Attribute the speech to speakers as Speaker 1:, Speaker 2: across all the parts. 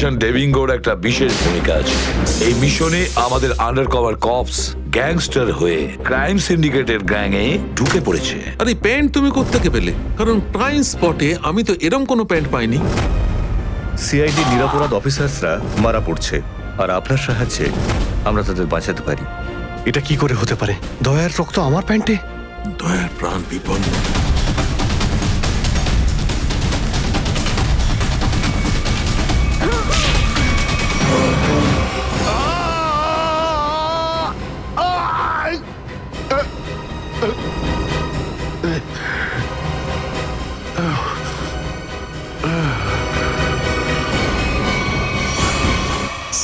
Speaker 1: ডেভিঙ্গোর একটা বিশেষ ভূমিকা আছে এই মিশনে। আমাদের আন্ডারকভার কপস গ্যাংস্টার হয়ে ক্রাইম সিন্ডিকেটের গ্যাংয়ে ঢুকে পড়েছে।
Speaker 2: আরে প্যান্ট তুমি কোত্থেকে পেলে? কারণ ক্রাইম স্পটে আমি তো এরম কোনো প্যান্ট পাইনি।
Speaker 3: সিআইডি নিরাপরাধ অফিসার্সরা মারা পড়ছে, আর আপনার সাহায্যে আমরা তাদের বাঁচাতে পারি।
Speaker 4: এটা কি করে হতে পারে? দয়ার রক্ত আমার প্যান্টে?
Speaker 2: দয়ার প্রাণ বিপন্ন।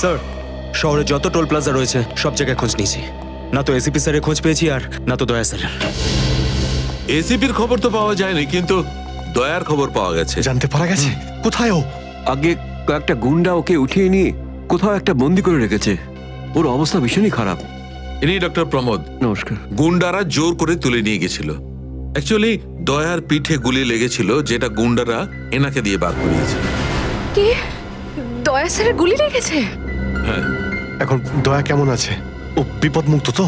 Speaker 5: স্যার, শহরে যত টোল প্লাজা রয়েছে সব জায়গায় খোঁজ নিয়েছি। না তো এসিপি স্যারের খোঁজ পেয়েছি, আর না তো দয়া স্যারের।
Speaker 2: এসিপির খবর তো পাওয়া যায়নি, কিন্তু দয়ার খবর পাওয়া গেছে।
Speaker 4: জানতে পারা গেছে কোথায় ও?
Speaker 6: আগে কয়েকটা গুন্ডা ওকে উঠিয়ে নিয়ে কোথাও একটা বন্দি করে রেখেছে। ওর অবস্থা ভীষণই খারাপ।
Speaker 2: ইনি ডক্টর প্রমোদ।
Speaker 6: নমস্কার।
Speaker 2: গুন্ডারা জোর করে তুলে নিয়ে গেছিল। অ্যাকচুয়ালি দয়ার পিঠে গুলি লেগেছিল, যেটা গুন্ডারা এনাকে দিয়ে বার করিয়েছে।
Speaker 7: কে? দয়া স্যারের গুলি লেগেছে?
Speaker 2: হ্যাঁ।
Speaker 4: এখন দয়া কেমন আছে? ও বিপদ মুক্ত তো?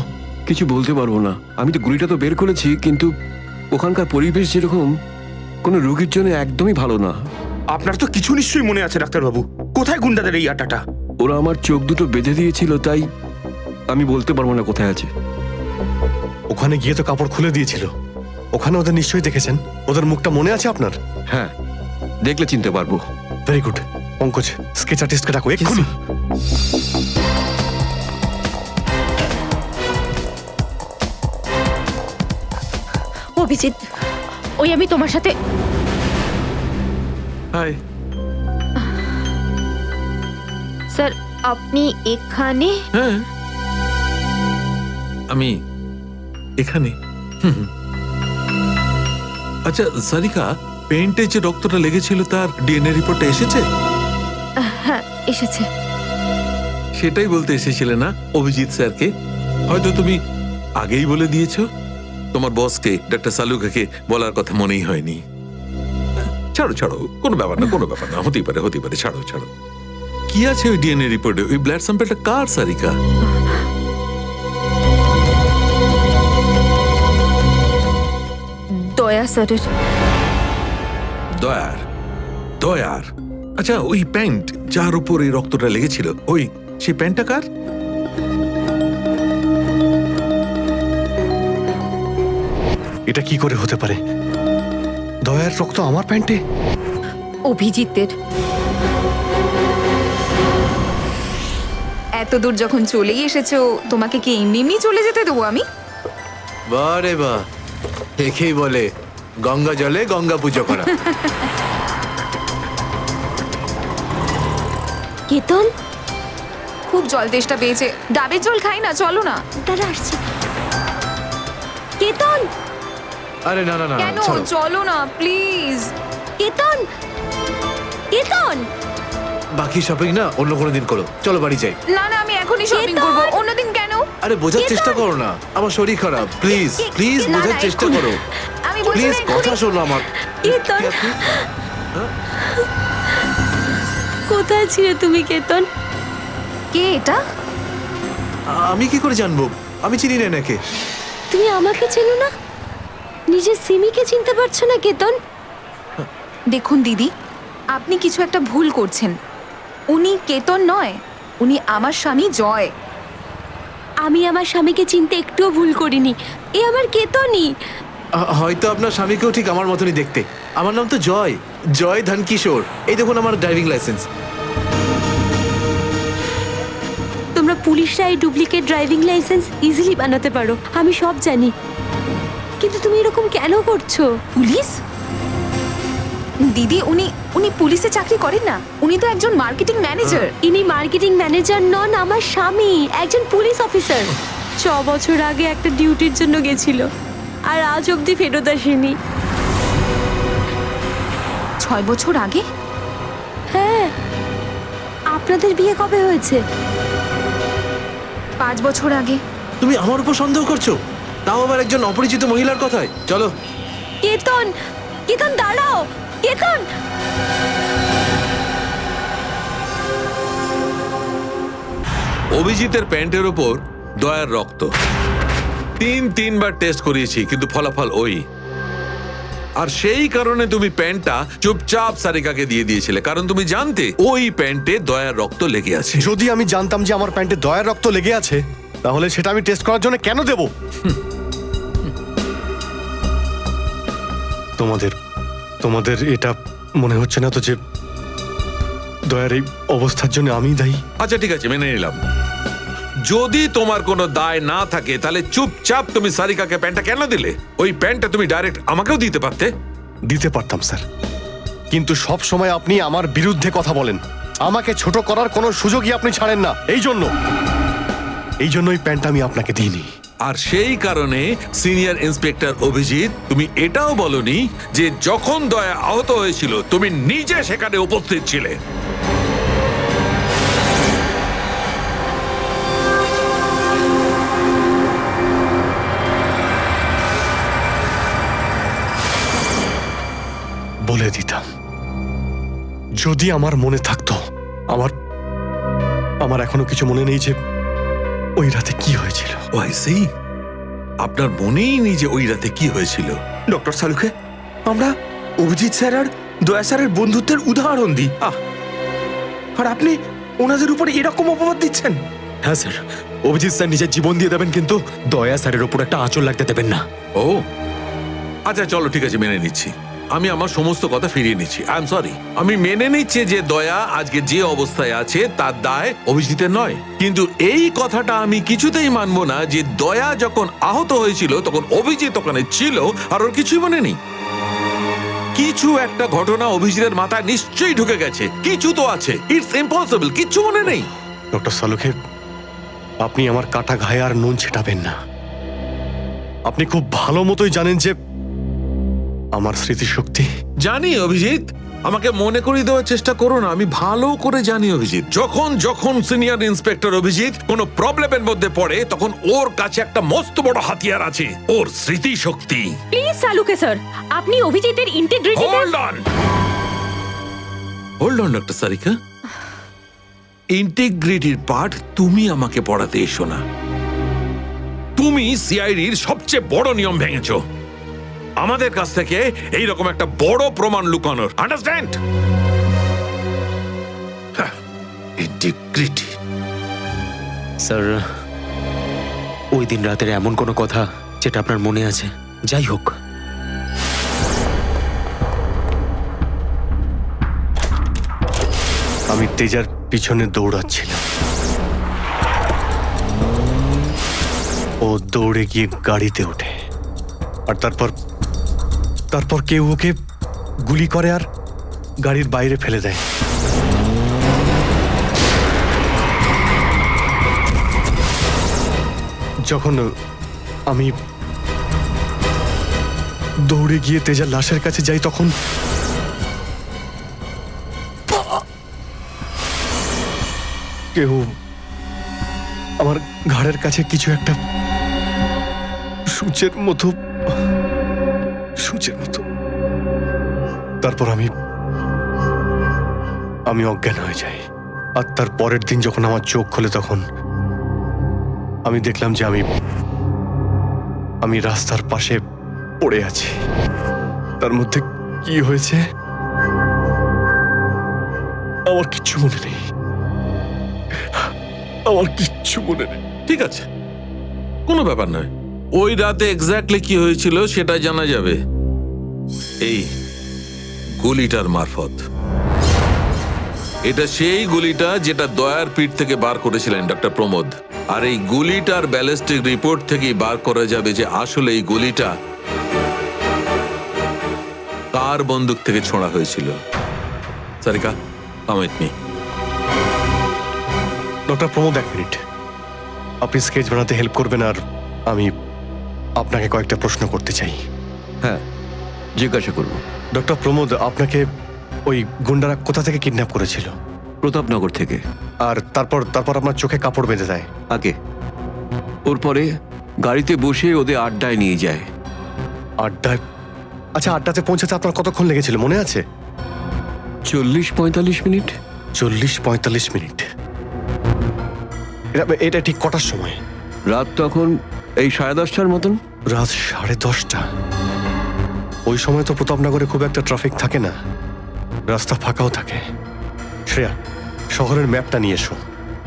Speaker 6: কিছু বলতে পারবো না। আমি তো গুলিটা তো বের করেছি, কিন্তু ওখানকার পরিবেশ যেরকম কোনো রোগীর জন্য একদমই ভালো না।
Speaker 5: আপনার তো কিছু নিশ্চয়ই মনে আছে ডাক্তারবাবু। কোথায় গুন্ডাদের এই আটাটা?
Speaker 6: ওরা আমার চোখ দুটো বেঁধে দিয়েছিল, তাই আমি বলতে পারবো না কোথায় আছে।
Speaker 4: ওখানে গিয়ে তো কাপড় খুলে দিয়েছিল। ওখানে ওদের নিশ্চয়ই দেখেছেন। ওদের মুখটা মনে আছে আপনার?
Speaker 6: হ্যাঁ, দেখলে চিনতে পারবো।
Speaker 4: Very good. পঙ্কজ, স্কেচ আর্টিস্টকে ডাকো এক্ষুনি।
Speaker 7: অভিজিৎ, ওই আমি তোমার সাথে।
Speaker 2: হাই।
Speaker 7: স্যার, আপনি এখানে?
Speaker 2: হ্যাঁ, আমি এখানে। আচ্ছা সারিকা, পেন্টে যে রক্তটা লেগেছিল তার ডিএনএ রিপোর্টটা এসেছে?
Speaker 7: হ্যাঁ, এসেছে।
Speaker 2: সেটাই বলতে এসেছিলে না অভিজিৎ স্যারকে? হয়তো তুমি আগেই বলে দিয়েছো। তোমার বসকে ডক্টর সালুকাকে বলার কথা মনেই হয়নি। ছাড়ো ছাড়ো, কোনো ব্যাপার না, কোনো ব্যাপার না। হতেই পারে, হতেই পারে। ছাড়ো ছাড়ো। কি আছে ওই ডিএনএ রিপোর্টে? ওই ব্লাড স্যাম্পলটা কার সারিকা?
Speaker 7: দয়া স্যারের।
Speaker 2: দয়ার? দয়ার? আচ্ছা, ওই প্যান্ট যার উপর এই রক্তটা লেগেছিল, ওই সেই প্যান্টটা কার?
Speaker 4: এটা কি করে হতে পারে? দয়ার রক্ত আমার প্যান্টে?
Speaker 7: অভিজিতের।
Speaker 8: এত দূর যখন চলেই এসেছো, তোমাকে কি এমনি এমনি চলে যেতে দেবো আমি?
Speaker 9: বারে বাহ, দেখেই বলে গঙ্গা জলে গঙ্গা পুজো করা।
Speaker 7: কেতন,
Speaker 8: খুব জল তেষ্টা পেয়েছে, ডাবের জল খাই না, চলো না।
Speaker 7: তারা আসছে। কেতন,
Speaker 9: আরে না না না,
Speaker 8: কেন?
Speaker 9: ছাড়ো।
Speaker 8: চলো না প্লিজ।
Speaker 7: কেতন, কেতন।
Speaker 9: বাকি শপিং না অন্য কোনো দিন করো, চলো বাড়ি যাই।
Speaker 8: না না, আমি এখনই শপিং
Speaker 7: কেতন!
Speaker 8: করবো। অন্যদিন কেন?
Speaker 9: আরে বোঝার চেষ্টা করো না, আমার শরীর খারাপ। প্লিজ প্লিজ
Speaker 8: না,
Speaker 9: বোঝার
Speaker 8: না,
Speaker 9: চেষ্টা
Speaker 8: এক্ষুনি।
Speaker 9: করো।
Speaker 8: আমি বলছি
Speaker 9: প্লিজ
Speaker 8: না,
Speaker 9: কথা
Speaker 8: এক্ষুনি।
Speaker 9: শোনো আমার।
Speaker 7: কেতন, কোথায় ছিলে তুমি কেতন?
Speaker 8: কে এটা?
Speaker 9: আমি কি করে জানবো? আমি চিনি না এনাকে।
Speaker 7: তুমি আমাকে চেনো না? নিজের সিমিকে চিনতে পারছো না কেতন?
Speaker 8: দেখুন দিদি, আপনি কিছু একটা ভুল করছেন। উনি কেতন নয়, উনি আমার স্বামী জয়।
Speaker 7: আমি আমার স্বামীকে চিনতে একটুও ভুল করিনি। এ আমার কেতনই।
Speaker 9: হয়তো আপনার স্বামীকেও ঠিক আমার মতনই দেখতে। আমার নাম তো জয়, জয় ধনকিশোর। এই দেখুন আমার ড্রাইভিং লাইসেন্স।
Speaker 7: তোমরা পুলিশরা এই ডুপ্লিকেট ড্রাইভিং লাইসেন্স ইজিলি বানাতে পারো, আমি সব জানি। কিন্তু তুমি এরকম কেন করছো?
Speaker 8: পুলিশ? দিদি, উনি উনি পুলিশে চাকরি করেন না, উনি তো একজন মার্কেটিং ম্যানেজার।
Speaker 7: ইনি মার্কেটিং ম্যানেজার নন, আমার স্বামী একজন পুলিশ অফিসার। 6 বছর আগে একটা ডিউটির জন্য গেছিল, আর আজ অবধি ফেরত আসেনি।
Speaker 8: 6 বছর আগে?
Speaker 7: হ্যাঁ। আপনাদের বিয়ে কবে হয়েছে?
Speaker 8: 5 বছর আগে।
Speaker 9: তুমি আমার উপর সন্দেহ করছো, তাও আবার একজন অপরিচিত মহিলার কথায়। চলো।
Speaker 7: কেতন, কেতন দাঁড়াও, কেতন।
Speaker 2: অভিজিতের প্যান্টের ওপর দয়ার রক্ত। তিনবার টেস্ট করিয়েছি, কিন্তু ফলাফল ওই। আর সেই কারণে তুমি প্যান্টটা চুপচাপ সারিকাকে দিয়ে দিয়েছিলে, কারণ তুমি জানতে ওই প্যান্টে দয়ার রক্ত লেগে আছে।
Speaker 4: যদি আমি জানতাম যে আমার প্যান্টে দয়ার রক্ত লেগে আছে, তাহলে সেটা আমি টেস্ট করার জন্য কেন দেব? তোমাদের এটা মনে হচ্ছে না তো যে দয়ার এই অবস্থার জন্য আমিই দায়ী?
Speaker 2: আচ্ছা ঠিক আছে, মেনে নিলাম। যদি তোমার কোনো দায় না থাকে তাহলে চুপচাপ তুমি সারিকাকে প্যান্টটা কেন দিলে? ওই প্যান্টটা তুমি ডাইরেক্ট আমাকেও দিতে পারতে।
Speaker 4: দিতে পারতাম স্যার, কিন্তু সব সময় আপনি আমার বিরুদ্ধে কথা বলেন। আমাকে ছোট করার কোনো সুযোগই আপনি ছাড়েন না। এই জন্য ওই প্যান্টটা আমি আপনাকে দিইনি।
Speaker 2: আর সেই কারণে সিনিয়র ইন্সপেক্টর অভিজিৎ, তুমি এটাও বলনি যে যখন দয়া আহত হয়েছিল তুমি নিজে সেখানে উপস্থিত ছিলে।
Speaker 4: বলে দিতাম, যদি আমার মনে থাকতো। আমার এখনো কিছু মনে নেই যে ওই রাতে কি হয়েছিল।
Speaker 2: আপনার মনেই নেই যে ওই রাতে কি হয়েছিল?
Speaker 5: ডক্টর সালুখে, আমরা অভিজিৎ স্যার আর দয়া স্যারের বন্ধুত্বের উদাহরণ দিই, আর আপনি ওনাদের উপরে এরকম অপবাদ দিচ্ছেন? হ্যাঁ স্যার, অভিজিৎ স্যার নিজের জীবন দিয়ে দেবেন, কিন্তু দয়া স্যারের উপর একটা আঁচল লাগতে দেবেন না।
Speaker 2: ও আচ্ছা, চলো ঠিক আছে, মেনে নিচ্ছি। আমি আমার সমস্ত কথা ফিরিয়ে নিচ্ছি। I am sorry. আমি মেনে নিচ্ছি যে দয়া আজকে যে অবস্থায় আছে তার দায় অভিজিতের নয়, কিন্তু এই কথাটা আমি কিছুতেই মানবো না যে দয়া যখন আহত হয়েছিল তখন অভিজিৎ ওখানে ছিল আর ওর কিছুই মনে নেই। কিছু একটা ঘটনা অভিজিতের মাথায় নিশ্চয়ই ঢুকে গেছে, কিছু তো আছে। ইটস ইম্পসিবল, কিচ্ছু মনে নেই।
Speaker 4: ডক্টর সালুখে, আপনি আমার কাটা ঘায়ে আর নুন ছেটাবেন না। আপনি খুব ভালো মতোই জানেন যে আমার স্মৃতিশক্তি।
Speaker 2: জানি অভিজিৎ, আমাকে মনে করিয়ে দেওয়ার চেষ্টা করো না। আমি ভালো করে জানি অভিজিৎ, যখন সিনিয়র ইন্সপেক্টর অভিজিৎ কোনো প্রবলেমের মধ্যে পড়ে তখন ওর কাছে একটা মস্ত বড় হাতিয়ার আছে, ওর স্মৃতিশক্তি।
Speaker 7: প্লিজ সালুকে স্যার, আপনি অভিজিতের integrity.
Speaker 2: Hold on doctor Sarika, ইন্টিগ্রিটির পার্ট তুমি আমাকে পড়াতে এসো না। তুমি সিআইডির সবচেয়ে বড় নিয়ম ভেঙেছো, আমাদের কাছ থেকে এইরকম একটা বড় প্রমাণ লুকানোর। আন্ডারস্ট্যান্ড? ইন্টিগ্রিটি।
Speaker 5: স্যার, ওই দিন রাতের এমন কোনো কথা যেটা আপনার মনে আছে? যাই হোক,
Speaker 4: আমি তেজার পিছনে দৌড়াচ্ছিলাম। ও দৌড়ে গিয়ে গাড়িতে ওঠে, আর তারপর কেউ ওকে গুলি করে আর গাড়ির বাইরে ফেলে দেয়। যখন আমি দৌড়ে গিয়ে তেজার লাশের কাছে যাই, তখন কেউ আমার ঘাড়ের কাছে কিছু একটা সূচের মতো। তারপর আমি অজ্ঞান হয়ে যাই। আর তার পরের দিন যখন আমার চোখ খোলে, তখন আমি দেখলাম যে আমি রাস্তার পাশে পড়ে আছি। তার মধ্যে কি হয়েছে আমার কিচ্ছু মনে নেই।
Speaker 2: ঠিক আছে, কোনো ব্যাপার নয়। ওই রাতে এক্স্যাক্টলি কি হয়েছিল সেটা জানা যাবে এই গুলিটার মারফত। এটা সেই গুলিটা যেটা দয়ার পিঠ থেকে বার করেছিলেন ডক্টর প্রমোদ। আর এই গুলিটার ব্যালিস্টিক রিপোর্ট থেকেই বার করা যাবে যে আসলে এই গুলিটা কার বন্দুক থেকে ছোঁড়া হয়েছিল। Sarika, come with me.
Speaker 4: Doctor Pramod, এক মিনিট। আপনি স্কেচ বানাতে হেল্প করবেন, আর আমি আপনাকে কয়েকটা প্রশ্ন করতে চাই।
Speaker 6: হ্যাঁ, জিজ্ঞাসা করব।
Speaker 4: ডক্টর প্রমোদ, আপনাকে ওই গুন্ডারা কোথা থেকে কিডন্যাপ করেছিল?
Speaker 6: প্রতাপনগর থেকে।
Speaker 4: আর তারপর আপনার চোখে কাপড় বেঁধে দেয়?
Speaker 6: আগে ওর পরে গাড়িতে বসে ওদের আড্ডায় নিয়ে যায়।
Speaker 4: আড্ডায়? আচ্ছা, আড্ডাতে পৌঁছাতে আপনার কতক্ষণ লেগেছিল মনে আছে?
Speaker 6: 40-45 মিনিট।
Speaker 4: 40-45 মিনিট। এটা ঠিক কটার সময়?
Speaker 6: রাত তখন এই 10:30টার মতন।
Speaker 4: রাত 10:30টা? ওই সময় তো প্রতাপনগরে খুব একটা ট্রাফিক থাকে না, রাস্তা ফাঁকাও থাকে। শ্রেয়া, শহরের ম্যাপটা নিয়ে এসো,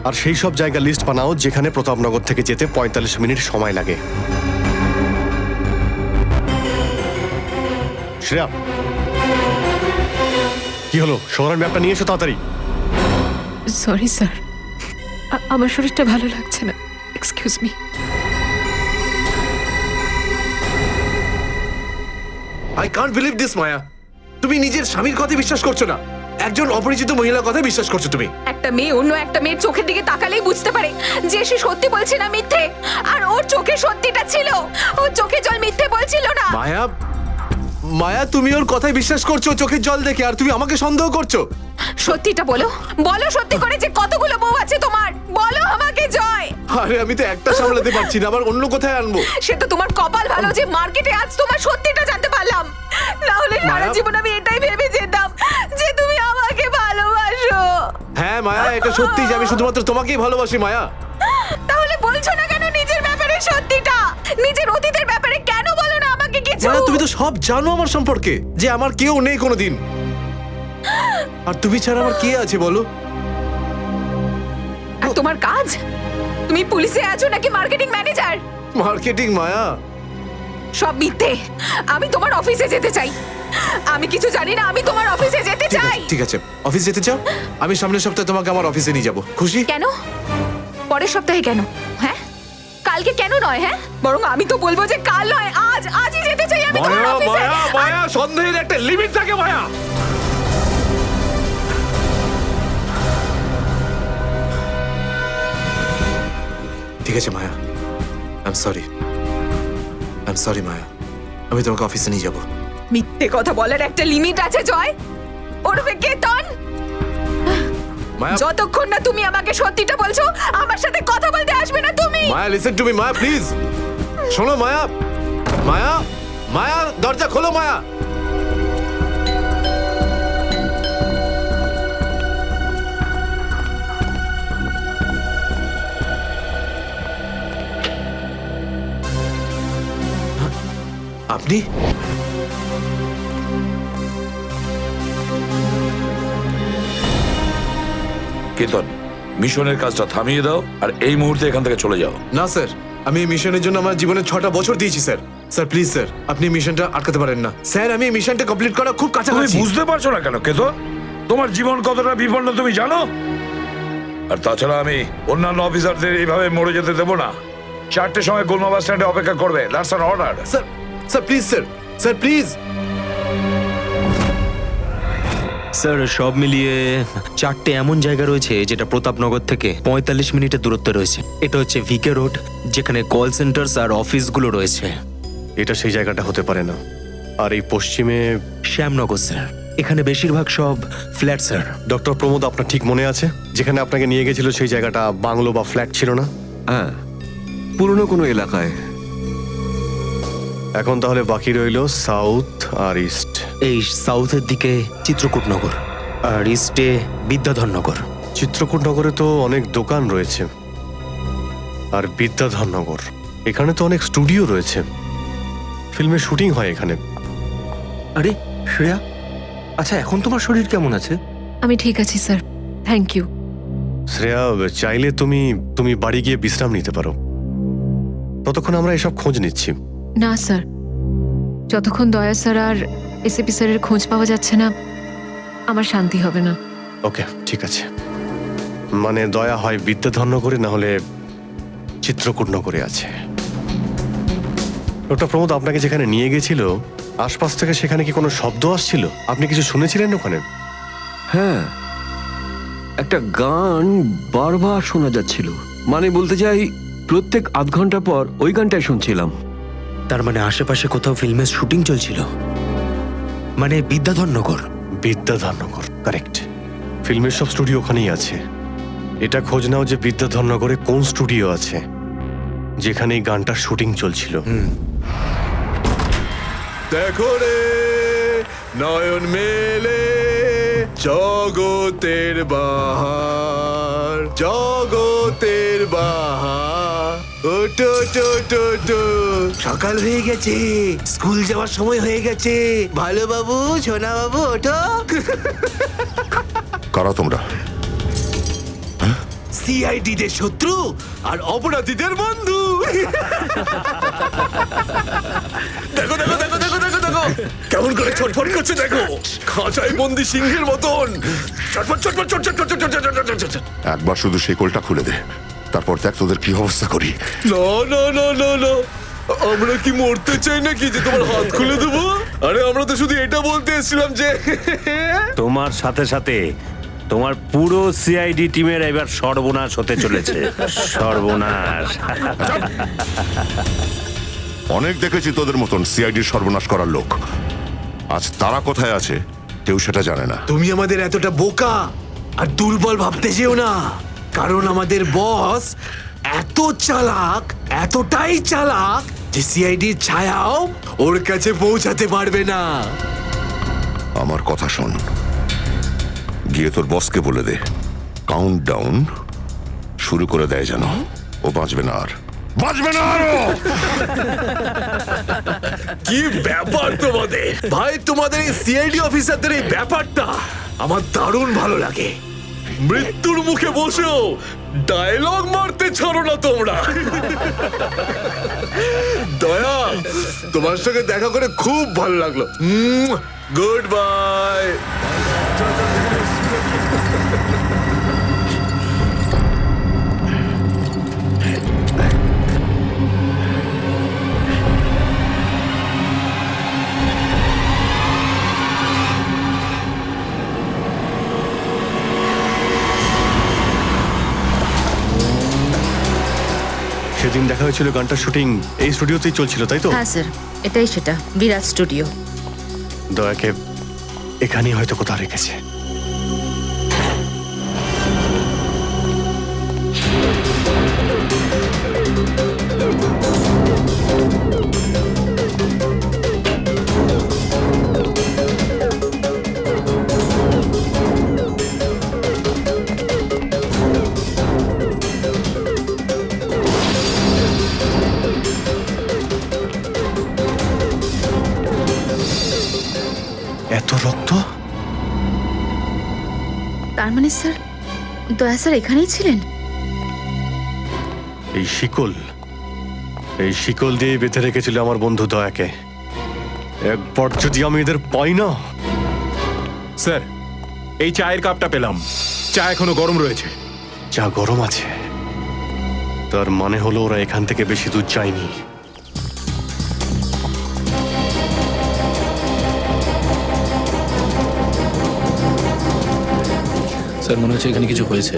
Speaker 4: আর সেই সব জায়গা লিস্ট বানাও যেখানে প্রতাপনগর থেকে যেতে 45 মিনিট সময় লাগে। শ্রেয়া, কি হলো? শহরের ম্যাপটা নিয়ে এসো তাড়াতাড়ি।
Speaker 10: সরি স্যার, আমার শরীরটা ভালো লাগছে না, excuse me.
Speaker 9: I can't believe this Maya, তুমি নিজের স্বামীর কথা বিশ্বাস করছো না, একজন অপরিচিত মহিলার কথা বিশ্বাস করছো তুমি।
Speaker 8: একটা মেয়ে অন্য একটা মেয়ের চোখের দিকে তাকালেই বুঝতে পারে যে সে সত্যি বলছে না মিথ্যে। আর ওর চোখে সত্যিটা ছিল, ওর চোখে জল মিথ্যে বলছিল না।
Speaker 9: মায়া, মায়া তুমি ওর কথায় বিশ্বাস করছো চোখের জল দেখে, আর তুমি আমাকে সন্দেহ করছো।
Speaker 8: সত্যিটা বলো, বলো সত্যি করে যে কতগুলো বউ আছে তোমার, বলো আমাকে জয়।
Speaker 9: আরে আমি তো একটা সামলাতে পারছি না, আবার অন্য কোথায় আনবো?
Speaker 8: সে তো তোমার কপাল ভালো যে মার্কেটে আজ তোমার সত্যিটা জানতে পারলাম, না হলে সারা
Speaker 9: মায়া-
Speaker 8: জীবন আমি এটাই ভেবে যেতাম যে তুমি আমাকে ভালোবাসো।
Speaker 9: হ্যাঁ মায়া, এটা সত্যি যে আমি শুধুমাত্র তোমাকেই ভালোবাসি মায়া।
Speaker 8: তাহলে বলছো না কেন নিজের ব্যাপারে সত্যিটা? নিজের অতীতের ব্যাপারে কেন বলো না আমাকে কিছু?
Speaker 9: মায়া তুমি তো সব জানো আমার সম্পর্কে, যে আমার কেউ নেই কোনোদিন, আর তুমি ছাড়া আমার কে আছে বলো?
Speaker 8: আর তোমার কাজ? তুমি পুলিশে আছো নাকি মার্কেটিং ম্যানেজার?
Speaker 9: মার্কেটিং মায়া।
Speaker 8: সব মিথ্যে। আমি তোমার অফিসে যেতে চাই। আমি কিছু জানি না, আমি তোমার অফিসে যেতে
Speaker 9: ঠিক
Speaker 8: চাই।
Speaker 9: আছে, ঠিক আছে, অফিস যেতে চাও? আমি সামনের সপ্তাহে তোমাকে আমার অফিসে নিয়ে যাবো, খুশি?
Speaker 8: কেন? পরের সপ্তাহে কেন? হ্যাঁ, কালকে কেন নয়? হ্যাঁ, বরং আমি তো বলবো যে কাল নয়, আজই যেতে চাই আমি তোমার
Speaker 1: মায়া
Speaker 8: অফিসে।
Speaker 1: মায়া মায়া, সন্দেহের একটা লিমিট থাকে মায়া।
Speaker 9: ঠিক আছে মায়া, আই এম সরি মায়া, আমি তোমাকে অফিসে নিয়ে যাবো।
Speaker 8: মিথ্যে কথা বলার একটা লিমিট আছে জয়, ওরফে কেতন।
Speaker 9: মায়া,
Speaker 8: যতক্ষণ না তুমি আমাকে সত্যিটা বলছো, আমার সাথে কথা বলতে আসবে না তুমি।
Speaker 9: Maya listen to me Maya, please শোনো মায়া। মায়া, মায়া দরজা খোলো মায়া। আপনি?
Speaker 1: কেতন, মিশনের কাজটা থামিয়ে দাও আর এই মুহূর্তে এখান থেকে চলে যাও।
Speaker 9: না স্যার, আমি এই মিশনের জন্য আমার জীবনে 6টা বছর দিয়েছি স্যার। স্যার প্লিজ স্যার, আপনি এই মিশনটা আটকাতে পারেন না স্যার। আমি এই মিশনটা কমপ্লিট করা খুব
Speaker 1: তুমি
Speaker 9: কাছাকাছি।
Speaker 1: বুঝতে পারছো না কেন কেতন? তোমার জীবন কতটা বিপন্ন তুমি জানো? আর তাছাড়া আমি অন্যান্য অফিসারদের এইভাবে মরে যেতে দেবো না। 4টের সময় গোলমা বাস স্ট্যান্ডে অপেক্ষা করবে, that's an order.
Speaker 9: Sir, sir please sir, sir please.
Speaker 5: Sir সব মিলিয়ে 4টে এমন জায়গা রয়েছে যেটা প্রতাপনগর থেকে 45 মিনিটের দূরত্বে রয়েছে। এটা হচ্ছে ভিকে রোড, যেখানে কল সেন্টার্স আর অফিসগুলো রয়েছে।
Speaker 4: এটা সেই জায়গাটা হতে পারে না। আর এই পশ্চিমে
Speaker 5: শ্যামনগর স্যার, এখানে বেশিরভাগ সব ফ্ল্যাট স্যার।
Speaker 4: ডক্টর প্রমোদ, আপনার ঠিক মনে আছে যেখানে আপনাকে নিয়ে গেছিল সেই জায়গাটা বাংলো বা ফ্ল্যাট ছিল না?
Speaker 6: হ্যাঁ, পুরনো কোনো এলাকায়।
Speaker 4: এখন তাহলে বাকি রইল সাউথ আর ইস্ট।
Speaker 5: এই সাউথের দিকে চিত্রকূটনগর আর ইস্টে বিদ্যাধরনগর।
Speaker 4: চিত্রকূটনগরে তো অনেক দোকান রয়েছে, আর বিদ্যাধরনগর এখানে তো অনেক স্টুডিও রয়েছে, ফিল্মের শুটিং হয় এখানে।
Speaker 5: আরে শ্রেয়া, আচ্ছা এখন তোমার শরীর কেমন আছে?
Speaker 10: আমি ঠিক আছি স্যার, থ্যাংক ইউ।
Speaker 4: শ্রেয়া, চাইলে তুমি বাড়ি গিয়ে বিশ্রাম নিতে পারো, ততক্ষণ আমরা এসব খোঁজ নিচ্ছি।
Speaker 10: না স্যার, যতক্ষণ দয়া স্যার আর এসিপি স্যারের খোঁজ পাওয়া যাচ্ছে না, আমার শান্তি হবে না।
Speaker 4: ওকে, ঠিক আছে। মানে দয়া হয় বিদ্যাধরনগরে, না হলে চিত্রকূটনগরে আছে। ডক্টর প্রমোদ আপনাকে যেখানে নিয়ে গেছিল, আশপাশ থেকে সেখানে কি কোনো শব্দ আসছিল? আপনি কিছু শুনেছিলেন ওখানে?
Speaker 6: হ্যাঁ, একটা গান বারবার শোনা যাচ্ছিল। মানে বলতে চাই, প্রত্যেক আধ ঘন্টা পর ওই গানটাই শুনছিলাম।
Speaker 5: তার মানে আশেপাশে কোথাও ফিল্মের শুটিং চলছিল, মানে বিদ্যাধরনগর।
Speaker 4: বিদ্যাধরনগর, কারেক্ট। ফিল্মের সব স্টুডিও ওখানেই আছে। এটা খোঁজ নাও যে বিদ্যাধরনগরে কোন স্টুডিও আছে যেখানে এই গানটার শুটিং চলছিল।
Speaker 9: দেখো রে নয়ন মেলে জগতের বাহার, জগতের মেয়ের বাহার। ওঠো ওঠো ওঠো ওঠো, সকাল হয়ে গেছে, স্কুল যাওয়ার সময় হয়ে গেছে। ভালো বাবু, সোনা বাবু, ওঠো।
Speaker 11: কারা তোমরা?
Speaker 9: সিআইডি দের শত্রু আর অপরাধীদের বন্ধু। দেখো দেখো দেখো দেখো দেখো দেখো কেমন করে ছটফট করছে, দেখো খাঁচায় বন্দি সিংহের মতন ছটফট ছটফট ছটফট ছটফট ছটফট ছটফট।
Speaker 11: একবার শুধু শেকলটা খুলে দে, তারপর দেখ তোদের কি অবস্থা করি।
Speaker 9: না না না না না, আমরা কি মরতে চাই নাকি যে তোমার হাত খুলে দেবো? আরে আমরা তো শুধু এটা বলতে এসেছিলাম যে
Speaker 12: তোমার সাথে সাথে তোমার পুরো সিআইডি টিমের এবার সর্বনাশ হতে চলেছে। সর্বনাশ।
Speaker 11: অনেক দেখেছি তোদের মতন সিআইডির সর্বনাশ করার লোক। আজ তারা কোথায় আছে কেউ সেটা জানে না।
Speaker 9: তুমি আমাদের এতটা বোকা আর দুর্বল ভাবতে যেও না, কারণ আমাদের বস এত চালাক, এতটাই চালাক যে সিআইডির ছায়াও ওর কাছে পৌঁছাতে পারবে না।
Speaker 11: আমার কথা শোন, গিয়ে তোর বসকে বলে দে কাউন্ট ডাউন শুরু করে দেয় যেন ও বাঁচবে না আর, বাঁচবে না আরো।
Speaker 9: কি ব্যাপার তোমাদের ভাই, তোমাদের এই সিআইডি অফিসারদের এই ব্যাপারটা আমার দারুণ ভালো লাগে। মৃত্যুর মুখে বসেও ডায়লগ মারতে ছাড়ো না তোমরা। দয়া, তোমার সঙ্গে দেখা করে খুব ভালো লাগলো। Good bye.
Speaker 4: সেদিন দেখা হয়েছিল গানটার শুটিং এই স্টুডিওতেই চলছিল, তাই তো?
Speaker 10: হ্যাঁ স্যার, এটাই সেটা, বিরাট স্টুডিও।
Speaker 4: দয়াকে এখানেই হয়তো কোথাও রেখেছে। এত রক্ত?
Speaker 10: তার মানে স্যার, দয়া স্যার এখানেই ছিলেন?
Speaker 4: এই শিকল দিয়ে বেঁধে রেখেছিল আমার বন্ধু দয়াকে। একবার যদি আমি এদের পাই না।
Speaker 5: স্যার, এই চায়ের কাপটা পেলাম, চা এখনো গরম রয়েছে।
Speaker 4: চা গরম আছে, তার মানে হলো ওরা এখান থেকে বেশি দূর যায়নি।
Speaker 5: স্যার, মনে হচ্ছে এখানে কিছু হয়েছে।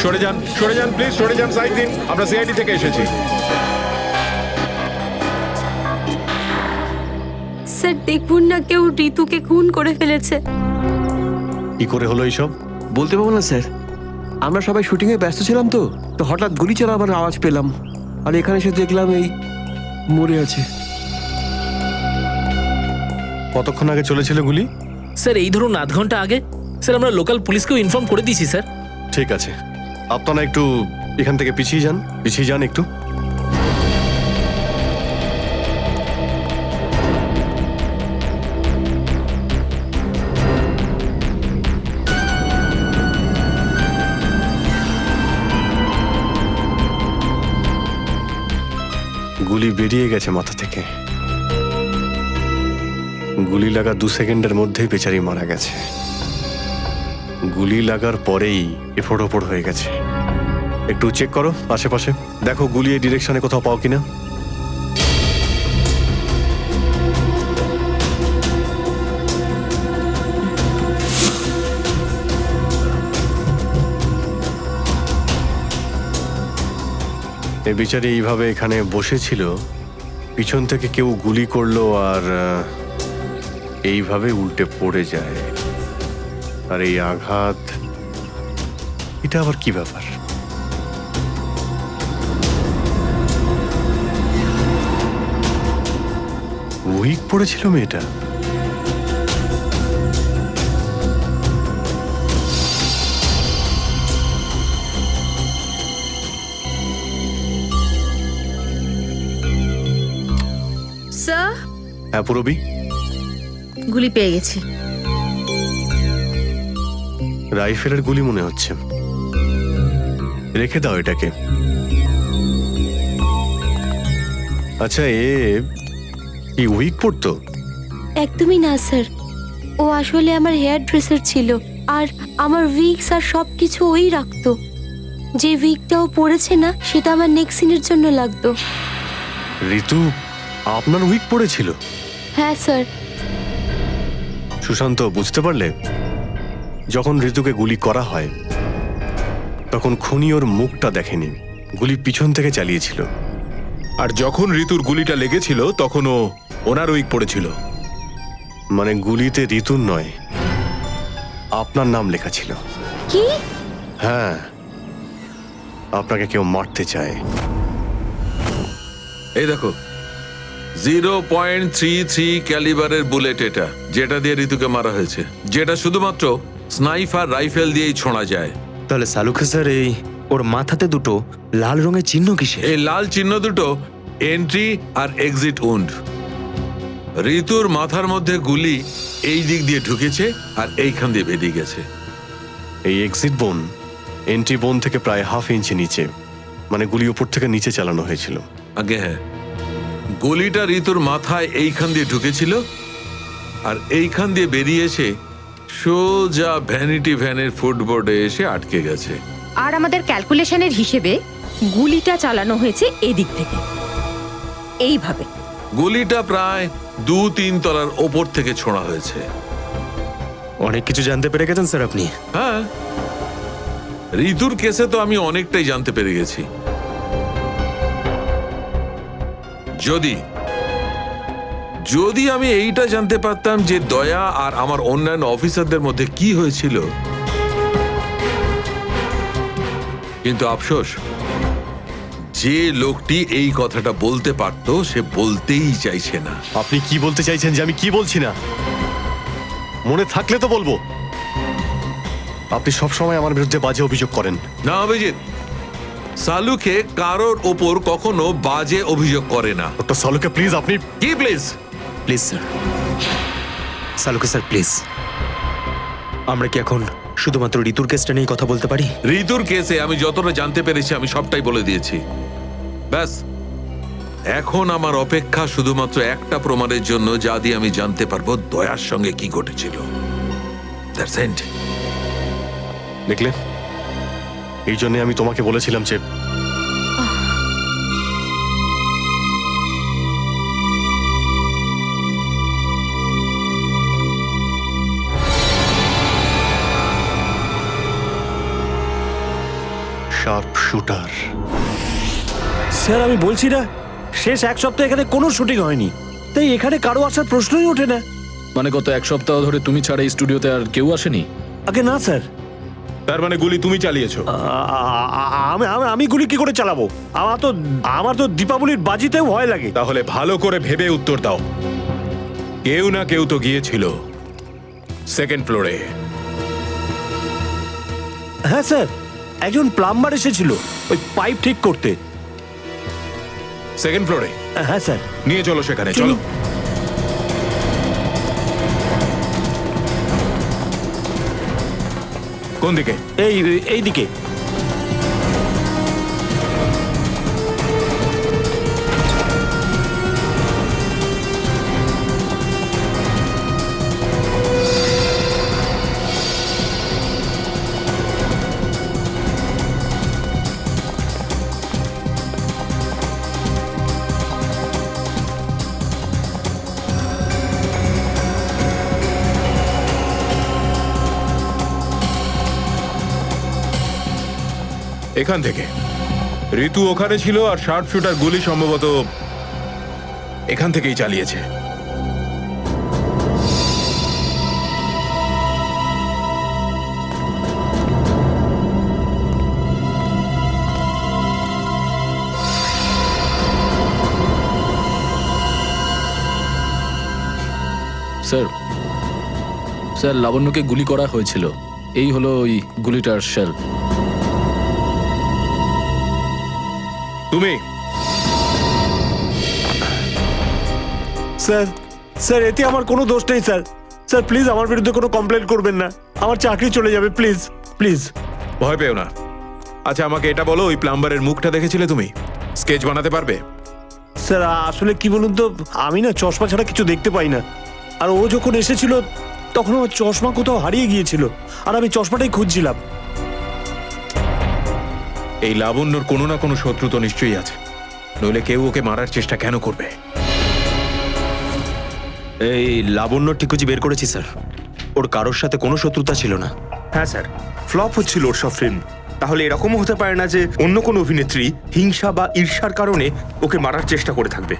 Speaker 5: সরে যান প্লিজ, সরে যান, সাইড দিন। আমরা সিআইডি থেকে এসেছি।
Speaker 7: স্যার দেখুন না, কেউ ঋতুকে খুন করে ফেলেছে।
Speaker 4: কি করে হলো এইসব?
Speaker 6: বলতে পারবো না স্যার, আমরা সবাই শুটিংয়ে ব্যস্ত ছিলাম তো তো হঠাৎ গুলি চালাবার আওয়াজ পেলাম, আর এখানে এসে দেখলাম এই মরে আছে।
Speaker 4: কতক্ষণ আগে চলেছিল গুলি?
Speaker 13: স্যার এই ধরুন আধ ঘন্টা আগে। স্যার আমরা লোকাল পুলিশকেও ইনফর্ম করে দিয়েছি স্যার।
Speaker 4: ঠিক আছে, আপনারা একটু এখান থেকে পিছিয়ে যান একটু। গুলি বেরিয়ে গেছে মাথা থেকে। গুলি লাগা 2 সেকেন্ডের মধ্যেই বেচারি মারা গেছে। গুলি লাগার পরেই এফোড় ওপড় হয়ে গেছে। একটু চেক করো আশেপাশে, দেখো গুলি এই ডিরেকশনে কোথাও পাও কিনা। এ বিচারি এইভাবে এখানে বসেছিল, পিছন থেকে কেউ গুলি করলো আর এইভাবে উল্টে পড়ে যায়। আর এই আঘাত, এটা আবার কি ব্যাপার? উইক পড়েছিল মেয়েটা। হ্যাঁ পুরবি,
Speaker 8: গুলি পেয়ে গেছি।
Speaker 4: রাইফেলের গুলি মনে হচ্ছে। রেখে দাও এটাকে। আচ্ছা, কি উইক পড়তো?
Speaker 7: একদমই না স্যার, ও আসলে আমার হেয়ার ড্রেসার ছিল, আর আমার উইগস আর সব কিছু ওই রাখতো। যে উইগটা ও পরেছে না, সেটা আমার নেক্সট সিনের জন্য লাগতো।
Speaker 4: ঋতু আপনার উইক পড়েছিল?
Speaker 7: হ্যাঁ স্যার।
Speaker 4: সুশান্ত, বুঝতে পারলে? যখন ঋতুকে গুলি করা হয় তখন খুনি ওর মুখটা দেখেনি, গুলি পিছন থেকে চালিয়েছিল।
Speaker 5: আর যখন ঋতুর গুলিটা লেগেছিল তখন ও ওনার উইক পড়েছিল।
Speaker 4: মানে গুলিতে ঋতুর নয়, আপনার নাম লেখা ছিল।
Speaker 7: কি?
Speaker 4: হ্যাঁ, আপনাকে কেউ মারতে চায়।
Speaker 2: এই দেখো, 0.33 ক্যালিবারের বুলেট এটা, যেটা দিয়ে ঋতুকে মারা হয়েছে, যেটা শুধুমাত্র স্নাইপার রাইফেল দিয়েই ছোঁড়া যায়।
Speaker 5: তাহলে সালুখে স্যার, এই ওর মাথাতে দুটো লাল রঙের চিহ্ন কিসে?
Speaker 2: এই লাল চিহ্ন দুটো এন্ট্রি আর এক্সিট উন্ড। ঋতুর মাথার মধ্যে গুলি এই দিক দিয়ে ঢুকেছে আর এইখান দিয়ে বেরিয়ে গেছে।
Speaker 4: এই এক্সিট বোন এন্ট্রি বোন থেকে প্রায় হাফ ইঞ্চি নিচে, মানে গুলি উপর থেকে নিচে চালানো হয়েছিল।
Speaker 2: আগে হ্যাঁ, গুলিটা ঋতুর মাথায় এইখান দিয়ে ঢুকেছিল আর এইখান দিয়ে বেরিয়ে এসে সোজা ভ্যানিটি ভ্যানের ফুটবোর্ডে এসে আটকে গেছে।
Speaker 8: আর আমাদের ক্যালকুলেশনের হিসেবে গুলিটা চালানো হয়েছে এদিক থেকে, এইভাবে।
Speaker 2: গুলিটা প্রায় 2-3 তলার ওপর থেকে ছোঁড়া হয়েছে।
Speaker 5: অনেক কিছু জানতে পেরে গেছেন স্যার আপনি।
Speaker 2: হ্যাঁ, ঋতুর কেসে তো আমি অনেকটাই জানতে পেরে গেছি। যদি আমি এইটা জানতে পারতাম যে দয়া আর আমার অন্যান্য অফিসারদের মধ্যে কি হয়েছিল, কিন্তু আফসোস, যে লোকটি এই কথাটা বলতে পারতো সে বলতেই চাইছে না।
Speaker 4: আপনি কি বলতে চাইছেন যে আমি কি বলছি না? মনে থাকলে তো বলবো। আপনি সব সময় আমার বিরুদ্ধে বাজে অভিযোগ করেন।
Speaker 2: না অভিজিৎ, সালুকে কারোর ওপর কখনো বাজে অভিযোগ করে না।
Speaker 4: ডক্টর সালুকে প্লিজ, আপনি
Speaker 2: কি please?
Speaker 5: Please sir, Saluke sir please, আমরা কি এখন শুধুমাত্র ঋতুর কেসটা নিয়ে কথা বলতে পারি?
Speaker 2: ঋতুর কেসে আমি যতটা জানতে পেরেছি আমি সবটাই বলে দিয়েছি। ব্যাস, এখন আমার অপেক্ষা শুধুমাত্র একটা প্রমাণের জন্য, যা দিয়ে আমি জানতে পারবো দয়ার সঙ্গে কি ঘটেছিল। That's it.
Speaker 4: দেখলে, এই জন্য আমি তোমাকে বলেছিলাম যে শার্প শুটার।
Speaker 12: স্যার, আমি বলছি না, শেষ এক সপ্তাহ এখানে কোনো শুটিং হয়নি, তাই এখানে কারো আসার প্রশ্নই ওঠে না।
Speaker 13: মানে গত এক সপ্তাহ ধরে তুমি ছাড়া এই স্টুডিওতে আর কেউ আসেনি?
Speaker 12: আগে না স্যার।
Speaker 5: তার মানে গুলি তুমি চালিয়েছো?
Speaker 12: আমি গুলি কি করে চালাবো? আমার তো দীপাবলির বাজিতেও ভয় লাগে।
Speaker 5: তাহলে ভালো করে ভেবে উত্তর দাও। কেউ না কেউ তো গিয়েছিল সেকেন্ড ফ্লোরে।
Speaker 12: হ্যাঁ স্যার, একজন প্লাম্বার এসেছিল ওই পাইপ ঠিক করতে।
Speaker 5: সেকেন্ড ফ্লোরে?
Speaker 12: হ্যাঁ স্যার।
Speaker 5: নিয়ে চলো সেখানে, চলো। কোন দিকে?
Speaker 12: এই দিকে।
Speaker 5: এখান থেকে ঋতু ওখানে ছিল, আর শার্প শুটার গুলি সম্ভবত এখান থেকেই চালিয়েছে।
Speaker 13: স্যার, লাবণ্যকে গুলি করা হয়েছিল। এই হলো ওই গুলিটার শেল।
Speaker 5: তুমি?
Speaker 12: স্যার,
Speaker 9: স্যার এতে আমার কোনো দোষ নেই স্যার। স্যার প্লিজ আমার বিরুদ্ধে কোনো কমপ্লেন করবেন না, আমার চাকরি চলে যাবে, প্লিজ প্লিজ।
Speaker 2: ভয় পেও না। আচ্ছা আমাকে এটা বলো, ওই প্লাম্বারের মুখটা দেখেছিলে তুমি? স্কেচ বানাতে পারবে?
Speaker 9: স্যার আসলে কি বলুন তো, আমি না চশমা ছাড়া কিছু দেখতে পাই না। আর ও যখন এসেছিল তখন আমার চশমা কোথাও হারিয়ে গিয়েছিল, আর আমি চশমাটাই খুঁজছিলাম।
Speaker 2: এই লাবণ্যর কোনো না কোনো শত্রু তো নিশ্চয়ই আছে, নইলে কেউ ওকে মারার চেষ্টা কেন করবে?
Speaker 5: এই লাবণ্য ঠিকুজি বের করেছি স্যার, ওর কারোর সাথে কোনো শত্রুতা ছিল না।
Speaker 14: হ্যাঁ স্যার, ফ্লপ হচ্ছিল ওর সব ফিল্ম। তাহলে এরকমও হতে পারে না যে অন্য কোনো অভিনেত্রী হিংসা বা ঈর্ষার কারণে ওকে মারার চেষ্টা করে থাকবে।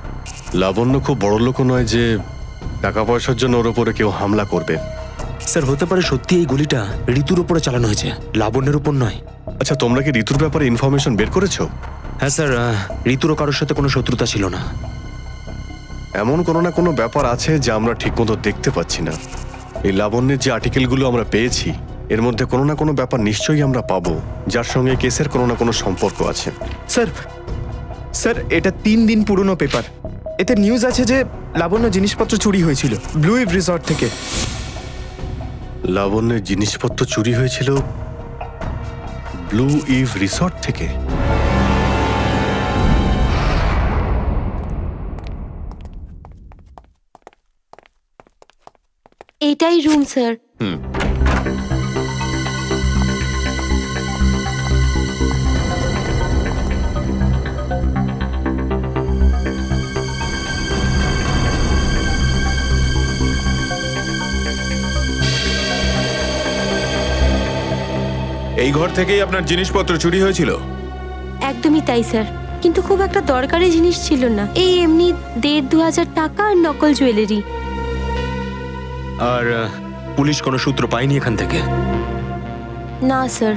Speaker 4: লাবণ্য খুব বড় লোক নয় যে টাকা পয়সার জন্য ওর উপরে কেউ হামলা করবে।
Speaker 5: স্যার হতে পারে সত্যি এই গুলিটা ঋতুর উপরে চালানো হয়েছে, লাবণ্যের উপর নয়।
Speaker 4: আচ্ছা তোমরা কি ঋতুর ব্যাপারে ইনফরমেশন বের করেছো?
Speaker 5: হ্যাঁ স্যার, ঋতুরও কারোর সাথে কোনো শত্রুতা ছিল না।
Speaker 4: এমন কোনো না কোনো ব্যাপার আছে যা আমরা ঠিকমতো দেখতে পাচ্ছি না। এই লাবণ্যের যে আর্টিকেলগুলো আমরা পেয়েছি এর মধ্যে কোনো না কোনো ব্যাপার নিশ্চয়ই আমরা পাবো যার সঙ্গে কেসের কোনো না কোনো সম্পর্ক আছে।
Speaker 5: স্যার স্যার এটা 3 দিন পুরনো পেপার। এতে নিউজ আছে যে লাবণ্য জিনিসপত্র চুরি হয়েছিল ব্লু ইভ রিসর্ট থেকে।
Speaker 4: লাবণ্যের জিনিসপত্র চুরি হয়েছিল ব্লু ইভ রিসর্ট থেকে?
Speaker 7: এটাই রুম স্যার।
Speaker 2: এই ঘর থেকেই আপনার জিনিসপত্র চুরি হয়েছিল?
Speaker 7: একদমই তাই স্যার, কিন্তু খুব একটা দরকারি জিনিস ছিল না, এই এমনি 1,500-2,000 টাকা আর নকল জুয়েলারি।
Speaker 5: আর পুলিশ কোনো সূত্র পায়নি এখান থেকে?
Speaker 7: না স্যার।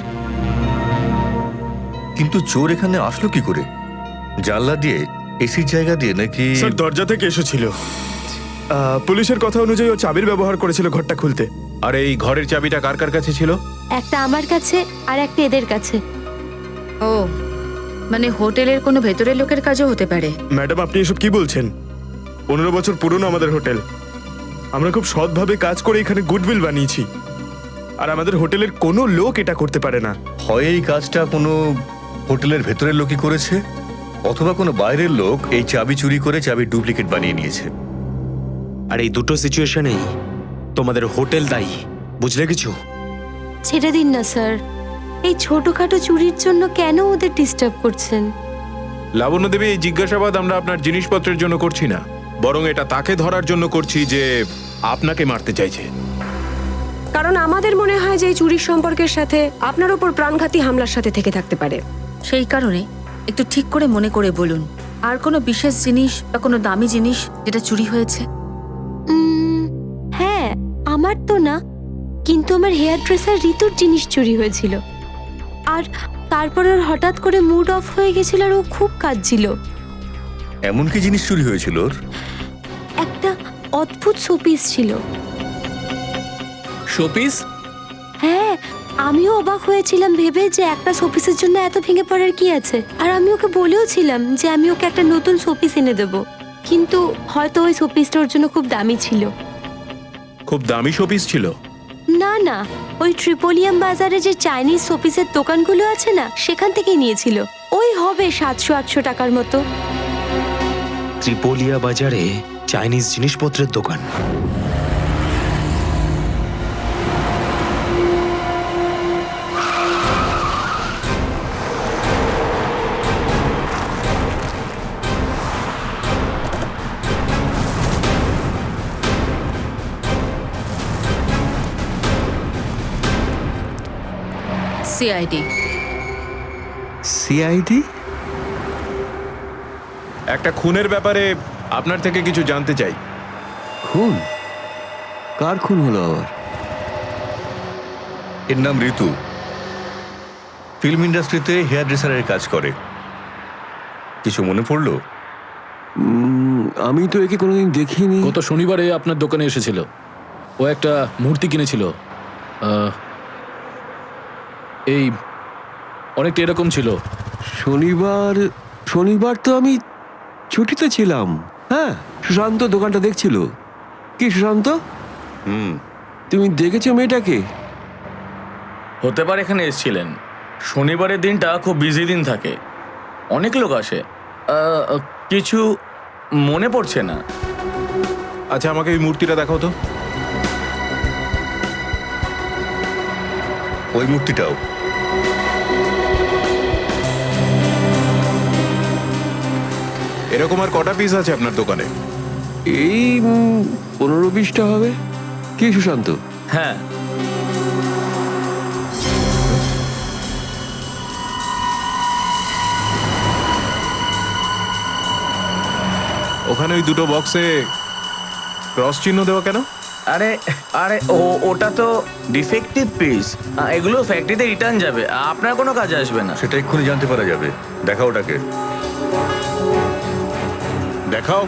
Speaker 3: কিন্তু চোর এখানে আসলো কি করে? জানলা দিয়ে, এসির জায়গা দিয়ে নাকি?
Speaker 14: স্যার দরজা থেকে এসেছিল। পুলিশের কথা অনুযায়ী ও চাবির ব্যবহার করেছিল ঘরটা খুলতে।
Speaker 2: আর এই ঘরের চাবিটা কার কার কাছে ছিল?
Speaker 7: একটা আমার কাছে আর একটা এদের কাছে।
Speaker 10: ও মানে হোটেলের কোনো ভেতরের লোকের কাজও হতে পারে।
Speaker 14: ম্যাডাম আপনি এসব কি বলছেন? 15 বছর পুরনো আমাদের হোটেল, আমরা খুব সৎভাবে কাজ করে এখানে গুডউইল বানিয়েছি, আর আমাদের হোটেলের কোনো লোক এটা করতে পারে না।
Speaker 3: হয় এই কাজটা কোনো হোটেলের ভেতরের লোকই করেছে, অথবা কোনো বাইরের লোক এই চাবি চুরি করে চাবির ডুপ্লিকেট বানিয়ে নিয়েছে।
Speaker 5: আর এই দুটো সিচুয়েশনেই তোমাদের হোটেল দায়ী, বুঝলে কিছু?
Speaker 7: ছেড়ে দিন না স্যার, এই ছোটখাটো চুরির জন্য কেন ওদের ডিস্টার্ব করছেন?
Speaker 2: লাবণ্য দেবী, এই জিজ্ঞাসাবাদ আমরা আপনার জিনিসপত্রের জন্য করছি না, বরং এটা তাকে ধরার জন্য করছি যে আপনাকে মারতে চাইছে।
Speaker 8: কারণ আমাদের মনে হয় যে এই চুরির সম্পর্কের সাথে আপনার উপর প্রাণঘাতী হামলার সাথে থেকে থাকতে পারে।
Speaker 10: সেই কারণে একটু ঠিক করে মনে করে বলুন, আর কোনো বিশেষ জিনিস বা কোনো দামি জিনিস যেটা চুরি হয়েছে?
Speaker 7: হ্যাঁ, আমার তো না, কিন্তু আমার হেয়ার ড্রেসার ঋতুর জিনিস চুরি হয়েছিল। আর তারপর ওর হঠাৎ করে মুড অফ হয়ে গেছিল আর ও খুব কাঁদছিল।
Speaker 3: এমন কি জিনিস চুরি হয়েছিল ওর?
Speaker 7: একটা অদ্ভুত শোপিস ছিল।
Speaker 13: শোপিস?
Speaker 7: হ্যাঁ, আমিও অবাক হয়েছিলাম ভেবে যে একটা শোপিসের জন্য এত ভেঙে পড়ার কি আছে। আর আমি ওকে বলেও ছিলাম যে আমি ওকে একটা নতুন শোপিস এনে দেবো, কিন্তু হয়তো ওই শোপিসটা ওর জন্য খুব দামি ছিল।
Speaker 2: খুব দামি শোপিস ছিল?
Speaker 7: না না, ওই ট্রিপোলিয়াম বাজারে যে চাইনিজ শোপিসের দোকানগুলো আছে না, সেখান থেকেই নিয়েছিল। ওই হবে 700-800 টাকার মতো।
Speaker 5: ত্রিপোলিয়া বাজারে চাইনিজ জিনিসপত্রের দোকান?
Speaker 10: সিআইডি।
Speaker 3: সিআইডি?
Speaker 2: একটা খুনের ব্যাপারে আপনার থেকে কিছু জানতে চাই।
Speaker 3: খুন? কার খুন হলো আবার? এর নাম ঋতু, ফিল্ম ইন্ডাস্ট্রিতে হেয়ার ড্রেসারের কাজ করে। কিছু মনে পড়লো?
Speaker 6: আমি তো একে কোনোদিন দেখিনি।
Speaker 13: গত শনিবারে আপনার দোকানে এসেছিল, ও একটা মূর্তি কিনেছিল, এই অনেকটা এরকম ছিল।
Speaker 6: শনিবার তো আমি ছুটিতে ছিলাম। হ্যাঁ, সুশান্ত দোকানটা দেখছিল। কি সুশান্ত? তুমি দেখেছো মেয়েটাকে?
Speaker 5: হতে পারে এখানে এসেছিলেন। শনিবারের দিনটা খুব বিজি দিন থাকে, অনেক লোক আসে। কিছু মনে পড়ছে না।
Speaker 14: আচ্ছা, আমাকে এই মূর্তিটা দেখাও তো।
Speaker 3: ওই মূর্তিটাও।
Speaker 14: এরকম আর কটা পিস আছে আপনার দোকানে?
Speaker 6: এই 15-20টা হবে। কি সুশান্ত?
Speaker 5: হ্যাঁ,
Speaker 14: ওখানে ওই দুটো বক্সে ক্রস চিহ্ন দেওয়া কেন?
Speaker 5: আরে আরে ওটা তো ডিফেক্টিভ পিস, এগুলো ফ্যাক্টরিতে রিটার্ন যাবে, আপনার কোনো কাজে আসবে না।
Speaker 3: সেটা এক্ষুনি জানতে পারা যাবে। দেখাও ওটাকে, দেখাও।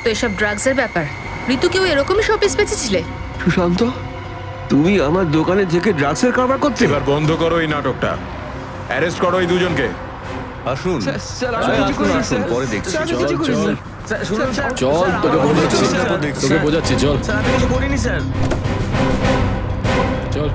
Speaker 8: তো এসব ড্রাগসের ব্যাপার। ঋতুকেও এরকমই শোপিস বেঁচেছিলে?
Speaker 6: সুশান্ত, তুমি আমার দোকানে থেকে ড্রাগসের কারবার করতে?
Speaker 14: এবার বন্ধ করো এই নাটকটা। অ্যারেস্ট করো এই দুজনকে।
Speaker 3: আসুন,
Speaker 6: স্যার, আমি কিছু করিনি,
Speaker 3: আসুন,
Speaker 6: স্যার।
Speaker 3: পরে দেখছি।
Speaker 6: স্যার, আমি কিছু করিনি।
Speaker 5: শুনুন স্যার,
Speaker 13: চল, তোকে বোঝাচ্ছি, তোকে বোঝাচ্ছি, চল
Speaker 5: স্যার আমি কিছু করিনি স্যার।
Speaker 13: চল।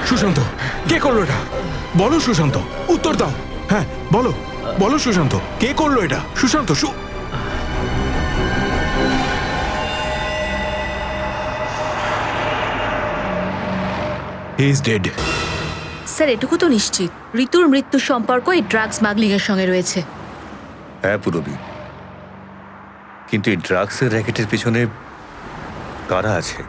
Speaker 14: সুশান্ত, কে করলো এটা? বলো সুশান্ত, উত্তর দাও। হ্যাঁ বলো, বলো সুশান্ত, কে করলো এটা? Sushant, he is dead.
Speaker 8: Sir এটুকু তো নিশ্চিত ঋতুর মৃত্যুর সম্পর্ক এই ড্রাগ স্মাগলিং এর সঙ্গে রয়েছে।
Speaker 3: হ্যাঁ পুরবি, কিন্তু এই ড্রাগসের র্যাকেটের পিছনে কারা আছে?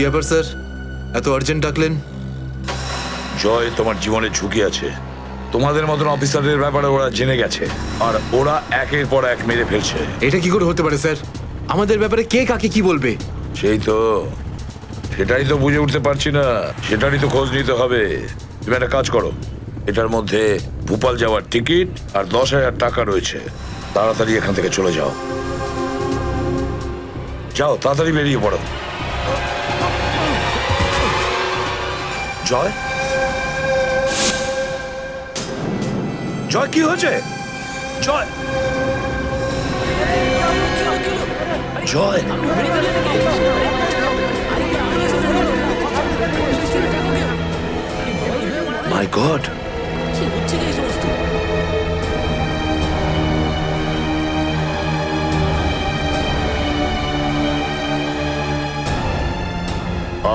Speaker 9: ব্যাপার স্যার, এত আর্জেন্ট ডাকলেন?
Speaker 1: জয়, তোমার জীবনে ঝুঁকি আছে। তোমাদের মতন অফিসারদের ব্যাপারে ওরা জেনে গেছে, আর ওরা একের পর এক মেরে ফেলছে।
Speaker 9: এটা কি করে হতে পারে স্যার? আমাদের ব্যাপারে কে কাকে কি বলবে?
Speaker 1: সেটাই তো বুঝে উঠতে পারছি না। সেটারই তো খোঁজ নিতে হবে। তুমি একটা কাজ করো, এটার মধ্যে ভোপাল যাওয়ার টিকিট আর 10,000 টাকা রয়েছে। তাড়াতাড়ি এখান থেকে চলে যাও। যাও, তাড়াতাড়ি বেরিয়ে পড়ো। জয়, জয়, কি হয়েছে? জয়, জয়, মাই গড,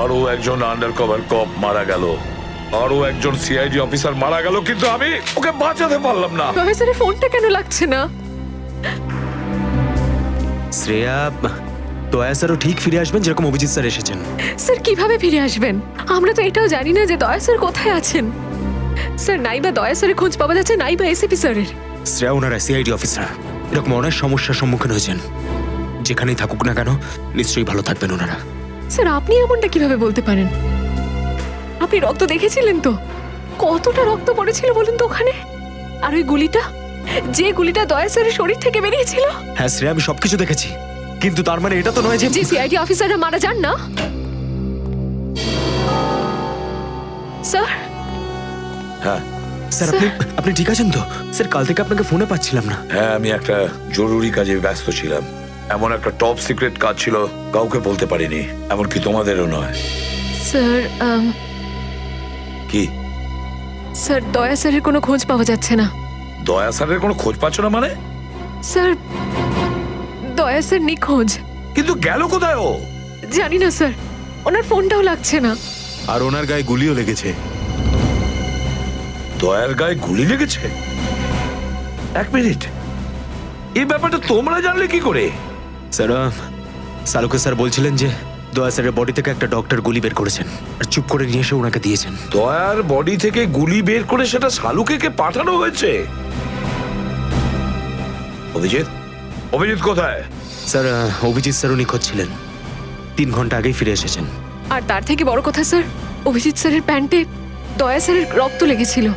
Speaker 1: আরো একজন আন্ডার কভার কপ মারা গেল, আরো একজন সিআইডি অফিসার মারা গেল, কিন্তু আমি ওকে বাঁচাতে পারলাম না।
Speaker 10: স্যারের ফোনটা কেন লাগছে না?
Speaker 5: শ্রেয়া, দয়া স্যারও ঠিক ফিরে আসবেন যেরকম অভিজিৎ স্যার এসেছেন।
Speaker 10: স্যার কিভাবে ফিরে আসবেন? আমরা তো এটাও জানি না যে দয়া স্যার কোথায় আছেন। স্যার, নাইবা দয়া স্যারের খোঁজ পাওয়া যাচ্ছে, নাইবা এসিপি স্যারের।
Speaker 5: শ্রেয়া ওনারা সিআইডি অফিসার, এরকম অনেক সমস্যার সম্মুখীন হয়েছেন। যেখানেই থাকুক না কেন, নিশ্চয়ই ভালো থাকবেন ওনারা।
Speaker 10: স্যার, আপনি এমনটা কিভাবে বলতে পারেন? আপনি রক্ত দেখেছিলেন তো? কতটা রক্ত পড়েছিল বলুন তো ওখানে? আর ওই গুলিটা, যে গুলিটা দয়া স্যারের শরীর থেকে বেরিয়েছিল।
Speaker 5: হ্যাঁ শ্রেয়া, আমি সবকিছু দেখেছি, কিন্তু তার মানে এটা তো নয় যে
Speaker 10: সিআইডি অফিসাররা মারা যান না। স্যার,
Speaker 1: হ্যাঁ
Speaker 5: স্যার, আপনি ঠিক আছেন তো? স্যার, কাল থেকে আপনাকে ফোনে পাচ্ছিলাম না।
Speaker 1: হ্যাঁ, আমি একটা জরুরি কাজে ব্যস্ত ছিলাম। এমন একটা টপ সিক্রেট কাজ ছিল, কাউকে বলতে পারিনি, এমনকি তোমাদেরও নয়।
Speaker 10: স্যার,
Speaker 1: কি?
Speaker 10: স্যার, দয়া স্যারের কোনো খোঁজ পাওয়া যাচ্ছে না।
Speaker 1: দয়া স্যারের কোনো খোঁজ পাচ্ছ না মানে?
Speaker 10: স্যার, দয়া স্যার নিখোঁজ।
Speaker 1: কিন্তু গেল কোথায় ও?
Speaker 10: জানি না স্যার, ওনার ফোনটাও লাগছে না।
Speaker 4: আর ওনার গায়ে গুলিও লেগেছে।
Speaker 1: দয়ার গায়ে গুলি লেগেছে? এক মিনিট, এই ব্যাপারটা তোমরা জানলে কি করে?
Speaker 5: স্যার, সালুকে স্যার বলছিলেন যে দয়া স্যারের বডি থেকে একটা ডক্টর গুলি বের করেছেন আর চুপ করে নিয়ে এসে ওনাকে দিয়েছেন।
Speaker 1: দয়ার বডি থেকে গুলি বের করে সেটা শালুকে পাঠানো হয়েছে? অভিজিৎ, অভিজিৎ কোথায়?
Speaker 5: স্যার, অভিজিৎ স্যারও নিখোঁজ ছিলেন, 3 ঘন্টা আগেই ফিরে এসেছেন।
Speaker 10: আর তার থেকে বড় কথা স্যার, অভিজিৎ স্যারের প্যান্টে দয়া স্যারের রক্ত লেগেছিল।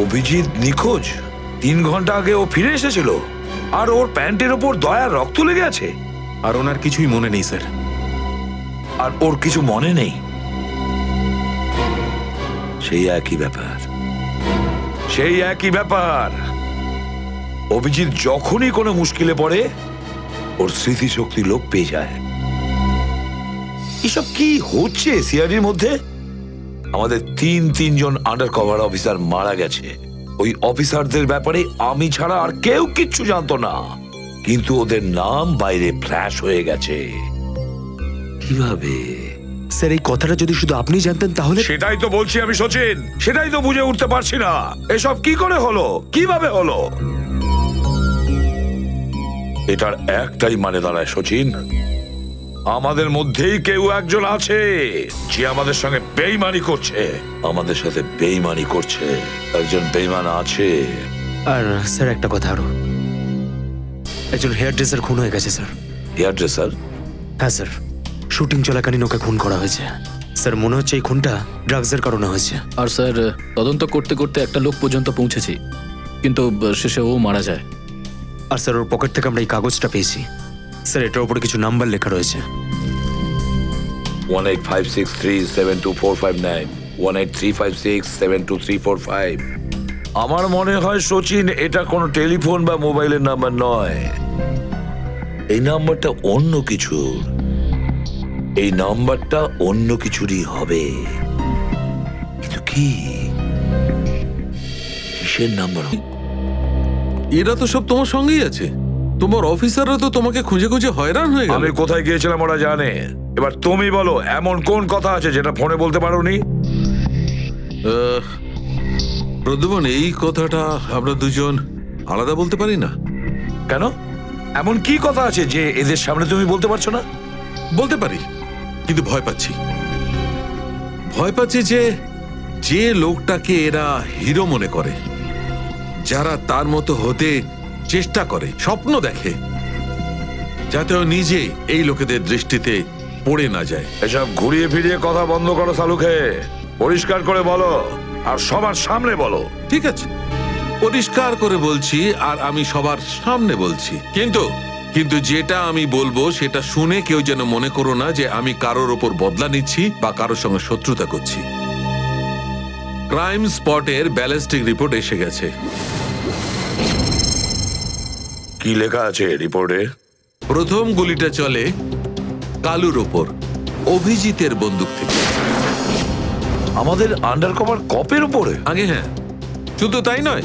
Speaker 1: অভিজিৎ নিখোঁজ? 3 ঘন্টা আগে ও ফিরে এসেছিল, আর ওর প্যান্টের ওপর দয়ার রক্ত লেগে আছে?
Speaker 4: আর ওনার কিছুই মনে নেই স্যার।
Speaker 1: আর ওর কিছু মনে নেই? সেই একই ব্যাপার, সেই একই ব্যাপার। অভিজিৎ যখনই কোনো মুশকিলে পড়ে, ওর স্মৃতিশক্তি লোপ পেয়ে যায়। এসব কি হচ্ছে সিআইডির মধ্যে? আমাদের তিনজন আন্ডার কভার অফিসার মারা গেছে। ওই অফিসারদের ব্যাপারে আমি ছাড়া আর কেউ কিচ্ছু জানতো না, কিন্তু ওদের নাম বাইরে ফ্ল্যাশ হয়ে গেছে। কিভাবে?
Speaker 5: স্যার, এই কথাটা যদি শুধু আপনি জানতেন তাহলে।
Speaker 1: সেটাই তো বলছি আমি সচিন, সেটাই তো বুঝে উঠতে পারছি না। এসব কি করে হলো, কিভাবে হলো? এটার একটাই মানে দাঁড়ায় সচিন, আমাদের মধ্যেই কেউ একজন আছে যে আমাদের সঙ্গে বেইমানি করছে, আমাদের সাথে বেইমানি করছে। একজন বেইমান আছে।
Speaker 5: আর স্যার, একটা কথা আরো, একজন হেয়ার ড্রেসার খুন হয়ে গেছে স্যার।
Speaker 1: Hair dresser?
Speaker 5: হ্যাঁ স্যার, শুটিং চলাকালীন ওকে খুন করা হয়েছে। স্যার, মনে হচ্ছে এই খুনটা ড্রাগসের কারণে হয়েছে।
Speaker 13: আর স্যার, তদন্ত করতে করতে একটা লোক পর্যন্ত পৌঁছেছি, কিন্তু শেষে ও মারা যায়।
Speaker 5: আর স্যার, ওর পকেট থেকে আমরা এই কাগজটা পেয়েছি। স্যার, এটার উপরে কিছু নাম্বার লেখা রয়েছে।
Speaker 1: 185637245 183567235। আমার মনে হয় সচিন, এটা কোনো টেলিফোন বা মোবাইলের নাম্বার নয়। এই নাম্বারটা অন্য কিছু, এই নাম্বারটা অন্য কিছুরই হবে। কিন্তু কি, কিসের নাম্বার?
Speaker 2: এরা তো সব তোমার সঙ্গেই আছে। তোমার অফিসাররা তো তোমাকে খুঁজে খুঁজে হয়রান হয়ে গেল।
Speaker 1: আমি কোথায় গিয়েছিলাম ওরা জানে। এবার তুমি বলো, এমন কোন কথা আছে যেটা ফোনে বলতে পারোনি?
Speaker 2: প্রদ্যুমন, এই কথাটা আমরা দুজন আলাদা বলতে পারি না।
Speaker 1: কেন? এমন কি কথা আছে যে এদের সামনে তুমি বলতে পারছো না?
Speaker 2: বলতে পারি, কিন্তু ভয় পাচ্ছি যে যে লোকটাকে এরা হিরো মনে করে, যারা তার মতো হতে চেষ্টা করে, স্বপ্ন দেখে, যাতে ও নিজে এই লোকেদের দৃষ্টিতে পড়ে না যায়।
Speaker 1: এসব ঘুরিয়ে ফিরিয়ে কথা বন্ধ করো সালুকে, পরিষ্কার করে বলো আর সবার সামনে বলো।
Speaker 2: ঠিক আছে, পরিষ্কার করে বলছি আর আমি সবার সামনে বলছি, কিন্তু যেটা আমি বলবো সেটা শুনে কেউ যেন মনে করো না যে আমি কারোর ওপর বদলা নিচ্ছি বা কারোর সঙ্গে শত্রুতা করছি। ক্রাইম স্পটের ব্যালিস্টিক রিপোর্ট এসে গেছে।
Speaker 1: কি লেখা আছে রিপোর্টে?
Speaker 2: প্রথম গুলিটা চলে কালুর ওপর, অভিজিতের বন্দুক থেকে।
Speaker 1: আমাদের আন্ডারকভার কপের উপরে?
Speaker 2: আগে হ্যাঁ, শুধু তাই নয়,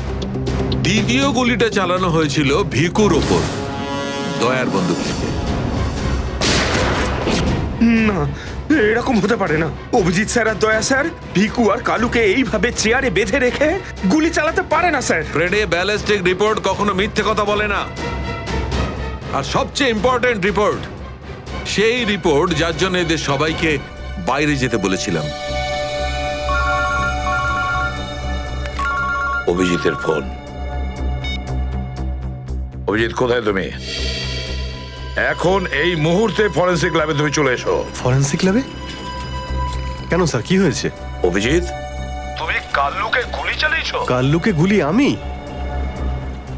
Speaker 2: দ্বিতীয় গুলিটা চালানো হয়েছিল ভিকুর ওপর, দয়ার বন্দুক থেকে।
Speaker 5: না, এরকম হতে পারে না। অভিজিৎ স্যার আর দয়া স্যার ভিকু আর কালুকে এইভাবে চেয়ারে বেঁধে রেখে গুলি চালাতে পারে না স্যার।
Speaker 2: ফ্রেডে ব্যালিস্টিক রিপোর্ট কখনো মিথ্যে কথা বলে না। আর সবচেয়ে ইম্পর্টেন্ট রিপোর্ট, সেই রিপোর্ট যার জন্য এদের সবাইকে বাইরে যেতে বলেছিলাম।
Speaker 1: অভিজিতের ফোন। অভিজিৎ, কোথায় তুমি? এখন এই মুহূর্তে ফরেনসিক ল্যাবে তুমি চলে এসো।
Speaker 4: ফরেন্সিক ল্যাবে? কেন স্যার, কি হয়েছে?
Speaker 1: অভিজিৎ, তুমি কাল্লুকে গুলি চালিয়েছো?
Speaker 4: কাল্লুকে গুলি আমি?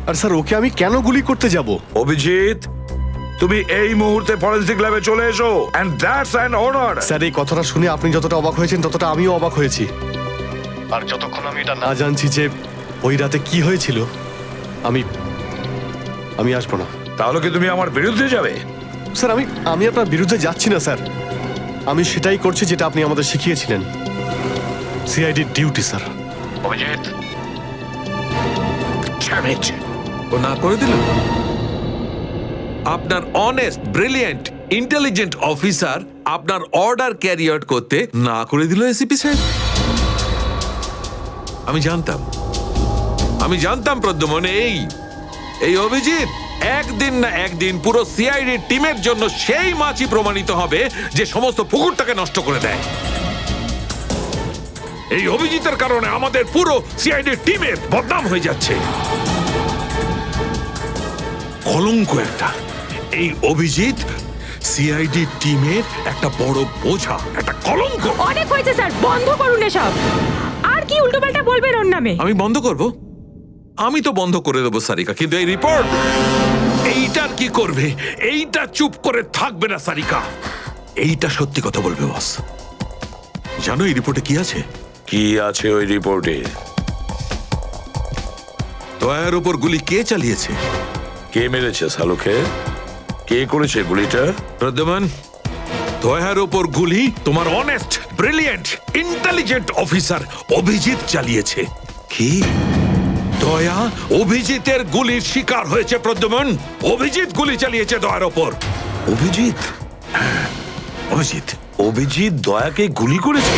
Speaker 4: আর স্যার, ওকে আমি কেন গুলি করতে যাব?
Speaker 1: অভিজিৎ, তুমি এই মুহূর্তে ফরেনসিক ল্যাবে চলে এসো, and that's an order.
Speaker 4: Sir, এই কথাটা শুনে আপনি যতটা অবাক হয়েছেন ততটা আমিও অবাক হয়েছি। আর যতক্ষণ আমি এটা না জানছি যে ওই রাতে কি হয়েছিল, আমি আসবো না।
Speaker 1: তাহলে কি তুমি আমার বিরুদ্ধে যাবে?
Speaker 4: স্যার, আমি আপনার বিরুদ্ধে যাচ্ছি না স্যার। আমি সেটাই করছি যেটা আপনি আমাদের শিখিয়েছিলেন, সিআইডি ডিউটি স্যার।
Speaker 1: অভিজিৎ,
Speaker 2: ও না করে দিল। আপনার অনেস্ট, ব্রিলিয়েন্ট, ইন্টেলিজেন্ট অফিসার আপনার অর্ডার ক্যারি আউট করতে না করে দিল এসিপি সাহেব। আমি জানতাম প্রদ্যুম্ন, এই অভিজিৎ একদিন না একদিন পুরো সিআইডি টিমের জন্য সেই মাছি প্রমাণিত হবে যে সমস্ত পুকুরটাকে নষ্ট করে দেয়। এই অভিজিতের কারণে আমাদের পুরো সিআইডি টিমের বদনাম হয়ে যাচ্ছে। কলঙ্ক একটা। এই অভিজিৎ সিআইডি টিমের একটা বড় বোঝা, একটা কলঙ্ক।
Speaker 10: অনেক হয়েছে স্যার, বন্ধ করুন এসব। আর কি উল্টোপাল্টা বলবেন ওর নামে?
Speaker 2: আমি বন্ধ করব? আমি তো বন্ধ করে দেবো সারিকা, কিন্তু এই রিপোর্ট, এইটার কি করবে? এইটা চুপ করে থাকবে না সারিকা, এইটা সত্যি কথা বলবে বস। জানো এই রিপোর্টে কি আছে?
Speaker 1: কি আছে ওই রিপোর্টে?
Speaker 2: দয়ার উপর গুলি কে চালিয়েছে,
Speaker 1: কে মেরেছে সালুকে, কে করেছে গুলিটা?
Speaker 2: প্রদ্যুম্ন, দয়ার উপর গুলি তোমার honest, brilliant, intelligent officer Abhijit চালিয়েছে। কি? দয়া অভিজিতের গুলির শিকার হয়েছে প্রদ্যুম্ন। অভিজিৎ গুলি চালিয়েছে দয়ার ওপর।
Speaker 1: অভিজিৎ?
Speaker 2: অভিজিৎ
Speaker 1: অভিজিৎ দয়াকে গুলি করেছে?